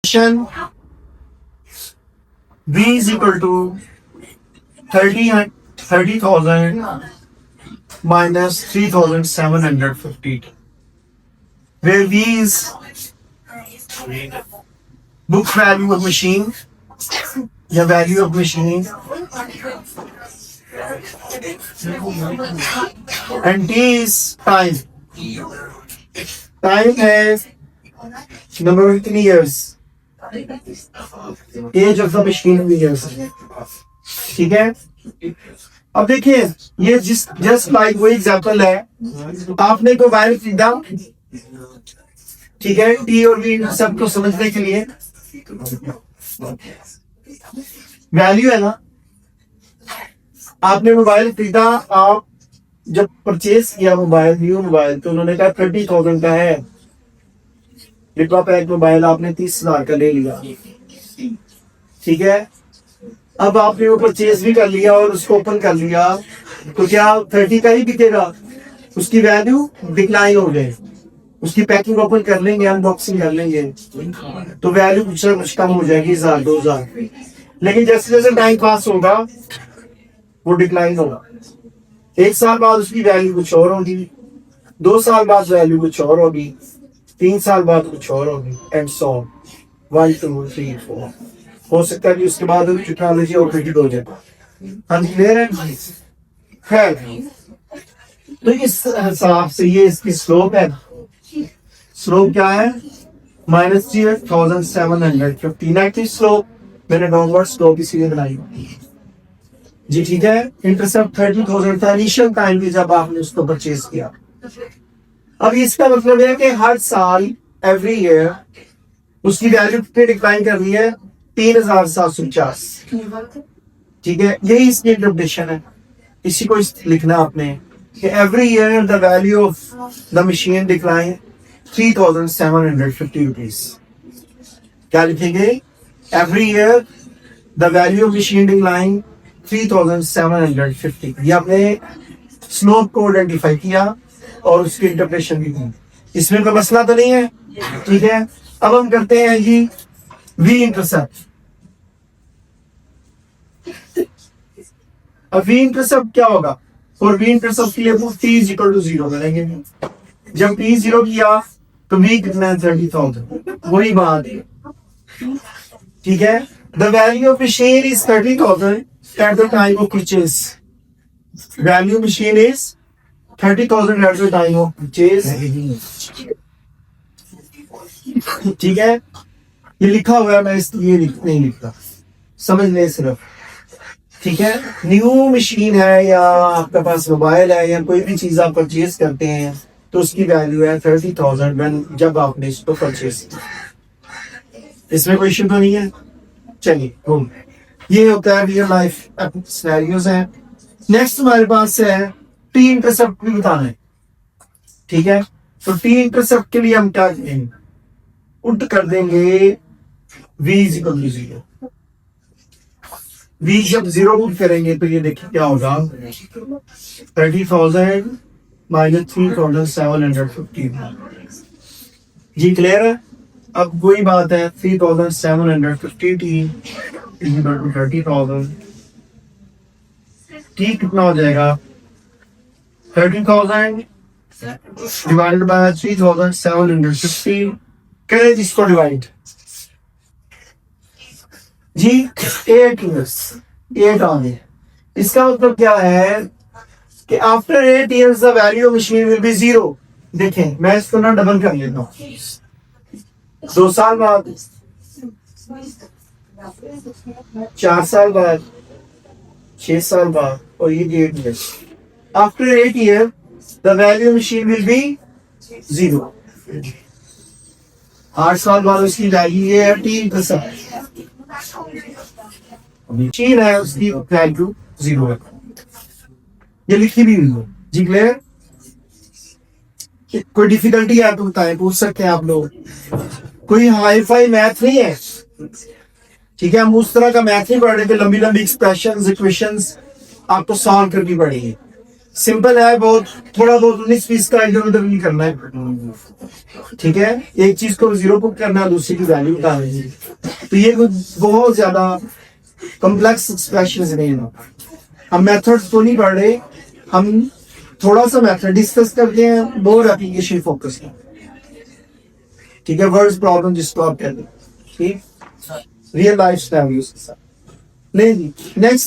Question V is equal to 30,000 minus 3,750, where V is book value of machine, the value of machine, and T is time. Time is number of years. Age of the machine years. ठीक है, अब देखिए ये just like वो example है, आपने को wire खरीदा, ठीक है, टी और वी सबको समझने के लिए वैल्यू है ना। आपने मोबाइल खरीदा, आप जब परचेज किया मोबाइल, न्यू मोबाइल, तो उन्होंने कहा 30,000 का है, डिब्बा पैक मोबाइल आपने 30,000 का ले लिया, ठीक है। अब आपने वो परचेज भी कर लिया और उसको ओपन कर लिया, तो क्या 30 का ही बिकेगा? उसकी वैल्यू डिक्लाइन हो गई। उसकी पैकिंग ओपन कर लेंगे, अनबॉक्सिंग कर लेंगे, तो वैल्यू कुछ कम हो जाएगी, 1,000 2,000। लेकिन जैसे जैसे टाइम पास होगा वो डिक्लाइन होगा। 1 साल बाद उसकी वैल्यू कुछ और होगी, 2 साल बाद वैल्यू कुछ और होगी, 3 साल बाद कुछ और होगी, एंड सो 1 2 3 4। हो सकता है कि उसके बाद टेक्नोलॉजी और क्रिकेट हो जाए। हम क्लियर है? खैर, तो इस हिसाब से ये इसकी स्लोप है। स्लोप क्या है? -3,750। नेगेटिव स्लोप मैंने डाउनवर्ड स्लोप इसीलिए बनाई जी, ठीक है। इंटरसेप्ट 30,000 था इनिशियल टाइम भी जब आपने उसको परचेज किया। अब इसका मतलब है कि हर साल एवरी ईयर उसकी वैल्यू कितनी डिक्लाइन कर रही है? 3,750। ठीक है, यही इसकी इंटरप्रिटेशन है। इसी को लिखना आपने कि every year the value of the machine decline 3,750 rupees. क्या लिखेंगे? Every year the value of machine decline 3,750। ये आपने स्लोप को आइडेंटिफाई किया और उसकी इंटरप्रिटेशन भी की। इसमें कोई मसला तो नहीं है, ठीक है। अब हम करते हैं जी वी इंटरसेप्ट। अब वी इंटरसेप्ट क्या होगा? और वी इंटरसेप्ट के लिए T इज इक्वल टू 0 करेंगे। जब T 0 किया तो वी कितना है? 30,000। वही बात है, ठीक है। The value of machine is 30,000 at the time of purchase. Value machine is 30,000 at the time of purchase, ठीक है। ये लिखा हुआ है, मैं इसलिए नहीं लिखता, समझ ले सिर्फ, ठीक है। न्यू मशीन है या आपके पास मोबाइल है या कोई भी चीज आप परचेज करते हैं तो उसकी वैल्यू है 30,000 जब आपने इसको परचेज किया। इसमें कोई इशू तो नहीं है। चलिए, ये होता है रियल लाइफ सिनेरियोज है। नेक्स्ट हमारे पास है टी इंटरसेप्ट भी बताना है, ठीक है। तो टी इंटरसेप्ट के लिए हम क्या करेंगे? उल्ट कर देंगे v is equal to 0। v जब 0 पुट करेंगे तो ये देखिए क्या होगा? 30,000 माइनस 3,750। जी क्लियर है? अब वही बात है, 3,750 t is equal to 30,000। t कितना हो जाएगा? 30,000 डिवाइडेड बाय 3,750। करें जिसको डिवाइड जी 8 years, 8 आने। इसका मतलब क्या है कि after 8 years the value of machine will be 0। देखें, मैं इसको ना डबल कर लेता हूँ। 2 साल बाद, 4 साल बाद, 6 साल बाद, और ये 8 years। After 8 years the value of machine will be 0। 8 साल बाद उसकी वैल्यू ये है टी इंटरसेप्ट मशीन है, उसकी वैल्यू 0 है। ये लिखी भी हुई है जी, क्लियर? कोई डिफिकल्टी है तो बताएं, पूछ सकते हैं आप लोग। कोई हाई फाई मैथ नहीं है, ठीक है। हम उस तरह का मैथ नहीं पढ़ रहे थे, लंबी लंबी एक्सप्रेशंस, इक्वेशंस आपको सॉल्व करनी पड़ेगी। सिंपल है बहुत, थोड़ा बहुत 19-20 का इधर उधर नहीं करना है, ठीक है। एक चीज को जीरो पुट करना है, दूसरी की वैल्यू बतानी है। तो ये कुछ बहुत ज्यादा कॉम्प्लेक्स एक्सप्रेशन नहीं है। हम मेथड्स तो नहीं पढ़ रहे, हम थोड़ा सा मेथड डिस्कस करते हैं, मोर एप्लीकेशन फोकस है, ठीक है। वर्ड्स प्रॉब्लम जिसको आप कहते हैं, ठीक, रियल लाइफ सिनेरियोस के साथ। नहीं जी, नेक्स्ट